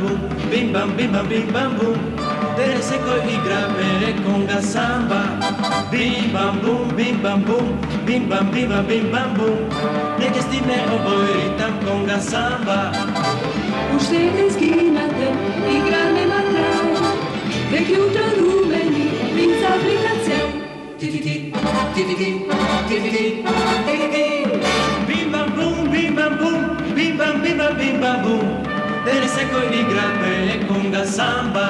bum, bim bam bum. Desce coi grave conga samba. Bim bam bum, bim bam bum, bim bam bum. Neke stine obojritam conga samba. Uštede skinate, igra nema kraja. Vek jutro rumeni, vinca aplikacija. Ti-ti-ti, ti-ti-ti, ti-ti-ti, ti-ti-ti. Bim bam bum, bim bam bum, bim bam bum. Desce coi grave conga samba.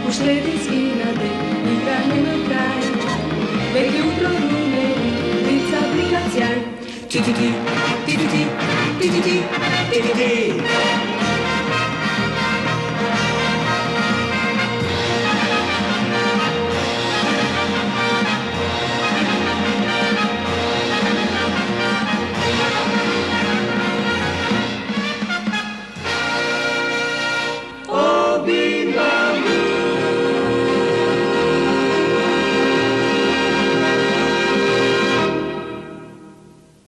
Uštede skinate, igra nema kraja. Vek jutro rumeni, vinca aplikacija. Ti-ti-ti, ti-ti-ti, ti-ti-ti, ti-ti-ti.